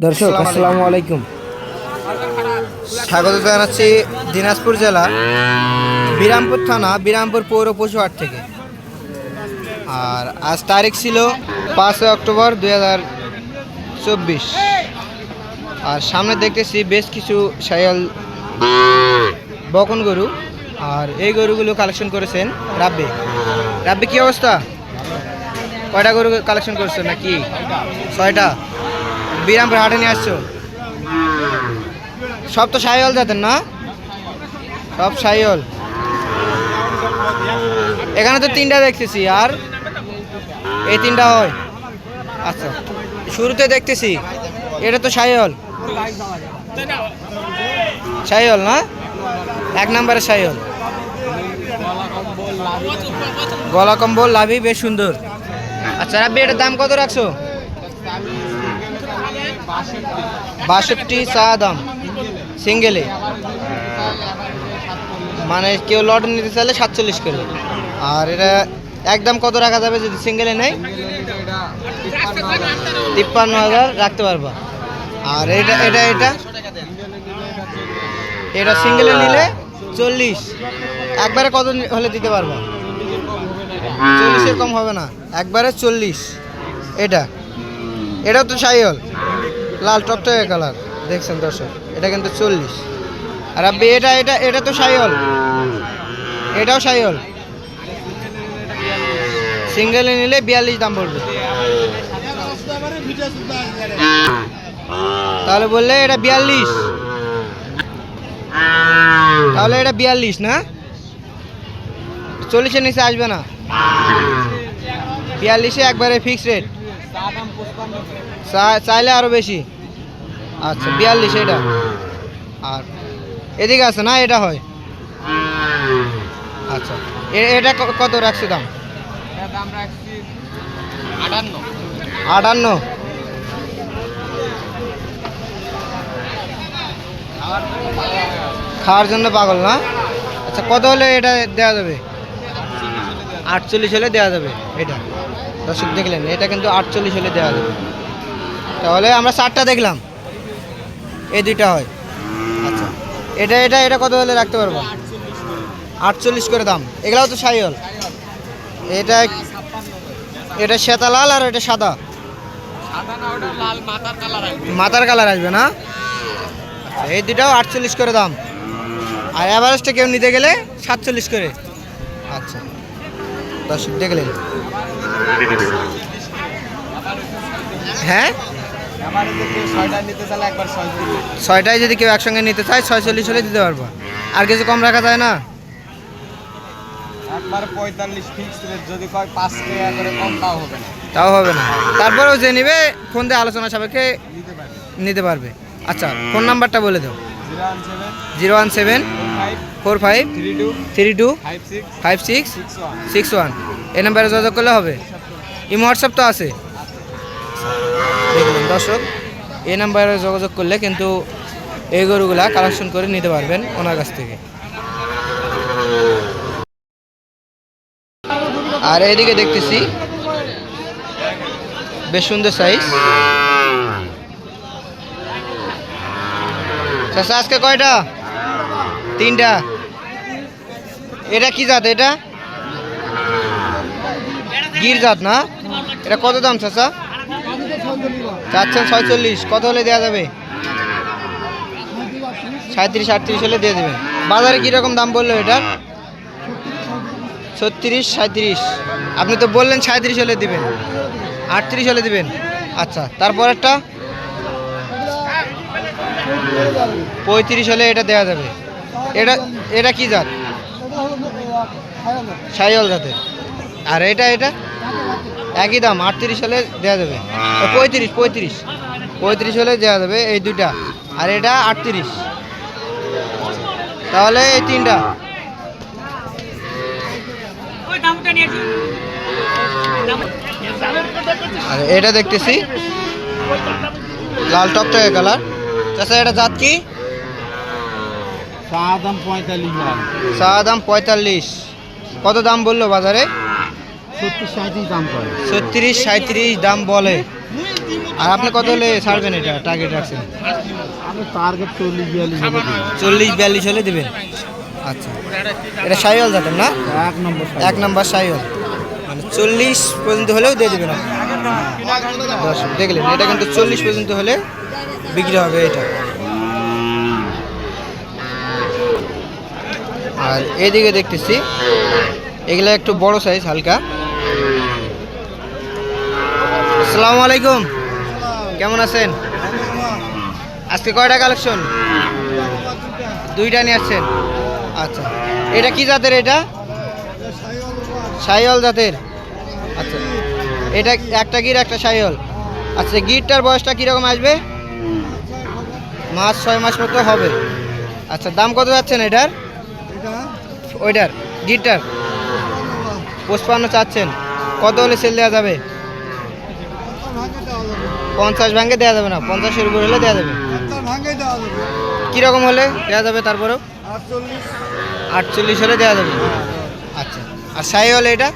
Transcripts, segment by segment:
দর্শক আসসালামু আলাইকুম, স্বাগত জানাচ্ছি দিনাজপুর জেলা বিরামপুর থানা বিরামপুর পৌর পশুহাট থেকে। আর আজ তারিখ ছিল 5 অক্টোবর 2024। আর সামনে দেখতেছি বেশ কিছু শায়াল বকন গরু, আর এই গরুগুলো কালেকশন করেছেন রাব্বি। রাব্বি কি অবস্থা? কয়টা গরু কালেকশন করছো নাকি? 6টা। বিরামপুর হাটে নিয়ে আসছো? সব তো শাহিওয়াল জাতের না? সব শাহিওয়াল। এখানে তো 3টা দেখতেছি, আর এই 3টা হয়। আচ্ছা, শুরুতে দেখতেছি এটা তো শাহিওয়াল। শাহিওয়াল না? 1 নম্বরে শাহিওয়াল, গলা কম্বল, লাভি বেশ সুন্দর। আচ্ছা রাব্বি, এটার দাম কত রাখছো? 62 চা দাম সিঙ্গেলে, মানে কেউ লট নিতে চাইলে 47 করে। আর এটা একদম কত রাখা যাবে যদি সিঙ্গেলে নেই? 53,000 রাখতে পারবা। আর এটা এটা এটা এটা সিঙ্গেলে নিলে 40। একবারে কত হলে দিতে পারবা? 40-এর কম হবে না, একবারে 40। এটাও তো শাহিওয়াল, লাল টকটকে কালার, দেখছেন দর্শক? এটা কিন্তু 40। আর আব্বি এটা এটা এটা তো শাহিওয়াল, এটাও শাহিওয়াল। সিঙ্গেলে নিলে 42 দাম পড়বে। তাহলে বললে এটা 42, তাহলে এটা 42 না? 40-এর নিচে আসবে না, 42-এ একবারে ফিক্স রেট। চাইলে আরো বেশি। আচ্ছা 42 এটা। আর এদিকে আছে না, এটা হয়। আচ্ছা এটা কত রাখছে দাম? 58। খাওয়ার জন্য পাগল না? আচ্ছা কত হলে এটা দেওয়া যাবে? 48 হলে দেওয়া যাবে। এটা দর্শক দেখলেন, এটা কিন্তু 48 হলে দেওয়া যাবে। তাহলে আমরা 4টা দেখলাম, এই 2টা হয়। আচ্ছা এটা এটা এটা কত হলে রাখতে পারবো? 48 করে দাম। এগুলাও তো শাহিওয়াল। এটা এটা শ্বেতা লাল, আর এটা সাদা। মাথার কালার আসবে না? এই 2টাও 48 করে দাম। আর এভারেস্টে কেউ নিতে গেলে 47 করে। আচ্ছা দর্শক দেখলেন। হ্যাঁ, 6টায় যদি কেউ একসঙ্গে নিতে চায় 46 হলে দিতে পারবো। আর কিছু কম রাখা যায় না? একবার 45 ফিক্সড রেট, যদি কয় 5 টাকা করে কম তাও হবে না। তারপরেও যে নিবে ফোন দিয়ে আলোচনা সাপেক্ষে নিতে পারবে। আচ্ছা ফোন নাম্বারটা বলে দাও। 017 45 32 56 61। এই নাম্বারে যোগাযোগ করলে হবে। ইমো হোয়াটসঅ্যাপ তো আছে। দেখুন দর্শক, এই নাম্বারে যোগাযোগ করলে কিন্তু এই গরুগুলা কালেকশন করে নিতে পারবেন ওনার কাছ থেকে। আর এদিকে দেখতেছি বেশ সুন্দর সাইজ। চাচা আজকে কয়টা? 3টা। এটা কি জাত? এটা গির জাত না? এটা কত দাম চাচা? চাচ্ছেন 46। কত হলে দেওয়া যাবে? 37-38 হলে দিয়ে দেবেন। বাজারে কীরকম দাম বললো এটা? 36-37। আপনি তো বললেন 37 হলে দিবেন, 38 হলে দিবেন। আচ্ছা তারপরেরটা 35 হলে এটা দেওয়া যাবে। এটা এটা কি জাত? শাহিওয়াল জাতের। আর এটা এটা একই দাম, 38 হলে দেওয়া যাবে। 35 হলে দেওয়া যাবে এই 2টা। আর এটা 38। তাহলে এই 3টা। আর এটা দেখতেছি লাল টকটকে কালার। চাচা এটা জাত কি? চা দাম 45। চা দাম 45। কত দাম বললো বাজারে? 37-37 দাম করে। 36-37 দাম বলে। আর আপনি কত হলে ছাড়বেন এটা টার্গেট রাখছেন? আমি টার্গেট 40-42 হলে দিই। 40-42 হলে দেবেন। আচ্ছা, এটা শাহিওয়াল জাতের না? 1 নম্বর 1 নাম্বার শাহিওয়াল, মানে 40 পর্যন্ত হলেও দিয়ে দেবেন আপনি। দর্শক দেখলেন, এটা কিন্তু 40 পর্যন্ত হলে বিক্রি হবে এটা। আর এদিকে দেখতেছি এগুলা একটু বড় সাইজ হালকা। আসসালামু আলাইকুম, কেমন আছেন? আজকে কয়টা কালেকশন? 2টা নিয়ে আসছেন। আচ্ছা, এটা কি জাতের? এটা শাহিওয়াল জাতের। আচ্ছা, এটা একটা গির একটা শাহিওয়াল। আচ্ছা, গিরটার বয়সটা কীরকম আসবে? 6 মাস মতো হবে। আচ্ছা, দাম কত যাচ্ছেন এটার? ওইটার গিরটার 55 চাচ্ছেন। কত হলে সেল দেওয়া যাবে? 50 ভাঙে দেওয়া যাবে না, 50-এর উপর হলে দেওয়া যাবে। কীরকম হলে দেওয়া যাবে? তারপরেও 48 হলে দেওয়া যাবে। আচ্ছা, আর শাহিওয়াল এটা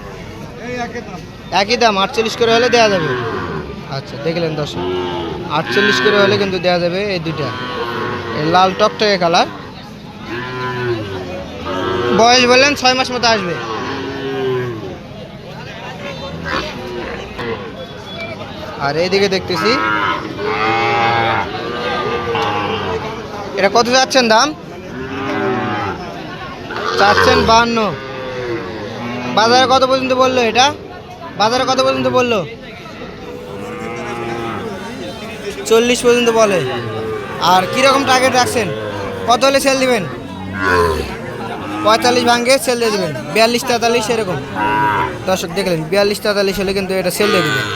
একই দাম, 48 করে হলে দেওয়া যাবে। আচ্ছা, দেখলেন দর্শক, 48 করে হলে কিন্তু দেওয়া যাবে এই দুইটা। এই লাল টকটকে কালার। বয়স বললেন 6 মাস মতো আসবে। আর এইদিকে দেখতেছি এটা কত যাচ্ছেন দাম? চাচ্ছেন 52। বাজারে কত পর্যন্ত বললো এটা? বাজারে কত পর্যন্ত বললো? 40 পর্যন্ত বলে। আর কীরকম টার্গেট রাখছেন? কত হলে সেল দিবেন? 45 ভাঙে সেল দিয়ে দেবেন, 42-43 এরকম। দর্শক দেখলেন, 42-43 হলে কিন্তু এটা সেল দিয়ে দেবেন।